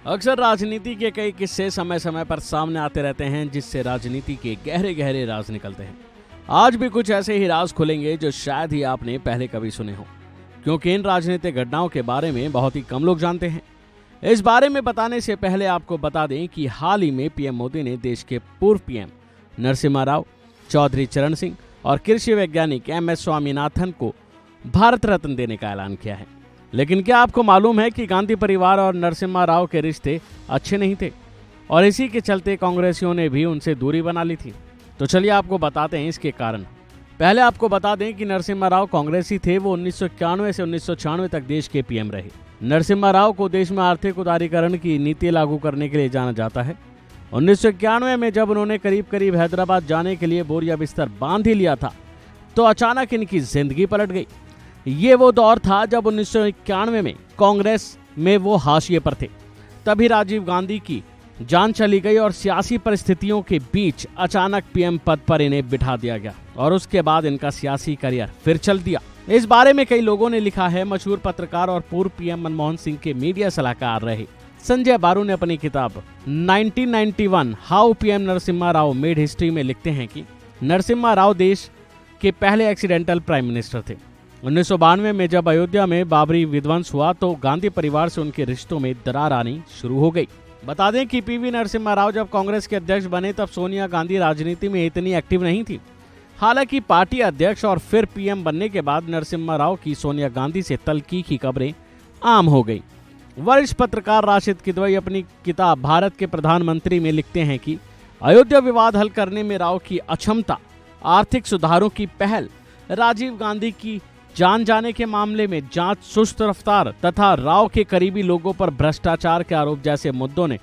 अक्सर राजनीति के कई किस्से समय समय पर सामने आते रहते हैं, जिससे राजनीति के गहरे गहरे राज निकलते हैं। आज भी कुछ ऐसे ही राज खुलेंगे जो शायद ही आपने पहले कभी सुने हो, क्योंकि इन राजनीतिक घटनाओं के बारे में बहुत ही कम लोग जानते हैं। इस बारे में बताने से पहले आपको बता दें कि हाल ही में पीएम मोदी ने देश के पूर्व पीएम नरसिम्हा राव, चौधरी चरण सिंह और कृषि वैज्ञानिक एमएस स्वामीनाथन को भारत रत्न देने का ऐलान किया है। लेकिन क्या आपको मालूम है कि गांधी परिवार और नरसिम्हा राव के रिश्ते अच्छे नहीं थे और इसी के चलते कांग्रेसियों ने भी उनसे दूरी बना ली थी। तो चलिए आपको बताते हैं इसके कारण। पहले आपको बता दें कि नरसिम्हा राव कांग्रेसी थे। वो 1991 से 1996 तक देश के पीएम रहे। नरसिम्हा राव को देश में आर्थिक उदारीकरण की नीति लागू करने के लिए जाना जाता है। 1991 में जब उन्होंने करीब करीब हैदराबाद जाने के लिए बोरिया बिस्तर बांध ही लिया था, तो अचानक इनकी जिंदगी पलट गई। ये वो दौर था जब 1991 में कांग्रेस में वो हाशिए पर थे। तभी राजीव गांधी की जान चली गई और सियासी परिस्थितियों के बीच अचानक पीएम पद पर इन्हें बिठा दिया गया और उसके बाद इनका सियासी करियर फिर चल दिया। इस बारे में कई लोगों ने लिखा है। मशहूर पत्रकार और पूर्व पीएम मनमोहन सिंह के मीडिया सलाहकार रहे संजय बारू ने अपनी किताब 1991 how PM Narasimha Rao made history में लिखते हैं कि नरसिम्हा राव देश के पहले एक्सीडेंटल प्राइम मिनिस्टर थे। 1992 में जब अयोध्या में बाबरी विध्वंस हुआ तो गांधी परिवार से उनके रिश्तों में दरार आनी शुरू हो गई। बता दें कि पीवी नरसिम्हा राव जब कांग्रेस के अध्यक्ष बने तब सोनिया गांधी राजनीति में इतनी एक्टिव नहीं थी। हालांकि पार्टी अध्यक्ष और फिर पीएम बनने के बाद नरसिम्हा राव की सोनिया गांधी से तल्खी की खबरें आम हो गई। वरिष्ठ पत्रकार राशिद किदवई अपनी किताब भारत के प्रधानमंत्री में लिखते हैं कि अयोध्या विवाद हल करने में राव की अक्षमता, आर्थिक सुधारों की पहल, राजीव गांधी की जान जाने के मामले में जांच सुस्त रफ्तार तथा राव के करीबी लोगों पर भ्रष्टाचार के आरोप जैसे मुद्दों ने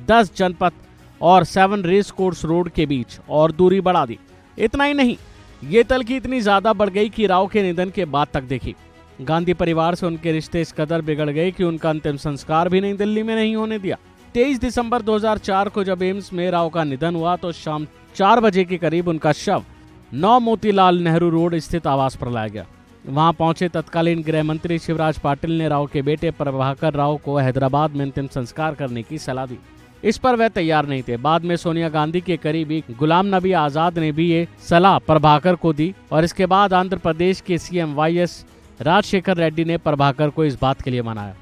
10 जनपथ और 7 रेस कोर्स रोड के बीच और दूरी बढ़ा दी। इतना ही नहीं, ये तल्खी इतनी ज्यादा बढ़ गई कि राव के निधन के बाद तक देखी गांधी परिवार से उनके रिश्ते इस कदर बिगड़ गए कि उनका अंतिम संस्कार भी नई दिल्ली में नहीं होने दिया। 23 दिसंबर 2004 को जब एम्स में राव का निधन हुआ तो शाम 4 बजे के करीब उनका शव 9 मोतीलाल नेहरू रोड स्थित आवास पर लाया गया। वहां पहुंचे तत्कालीन गृह मंत्री शिवराज पाटिल ने राव के बेटे प्रभाकर राव को हैदराबाद में अंतिम संस्कार करने की सलाह दी। इस पर वह तैयार नहीं थे। बाद में सोनिया गांधी के करीबी गुलाम नबी आजाद ने भी ये सलाह प्रभाकर को दी और इसके बाद आंध्र प्रदेश के सीएम वाईएस राजशेखर रेड्डी ने प्रभाकर को इस बात के लिए मनाया।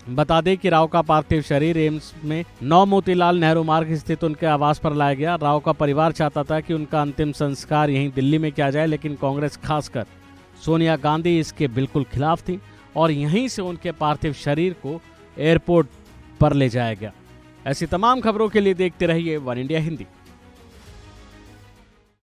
बता दें कि राव का पार्थिव शरीर एम्स में 9 मोतीलाल नेहरू मार्ग स्थित उनके आवास पर लाया गया। राव का परिवार चाहता था कि उनका अंतिम संस्कार यहीं दिल्ली में किया जाए, लेकिन कांग्रेस खासकर सोनिया गांधी इसके बिल्कुल खिलाफ थी और यहीं से उनके पार्थिव शरीर को एयरपोर्ट पर ले जाया गया। ऐसी तमाम खबरों के लिए देखते रहिए वन इंडिया हिंदी।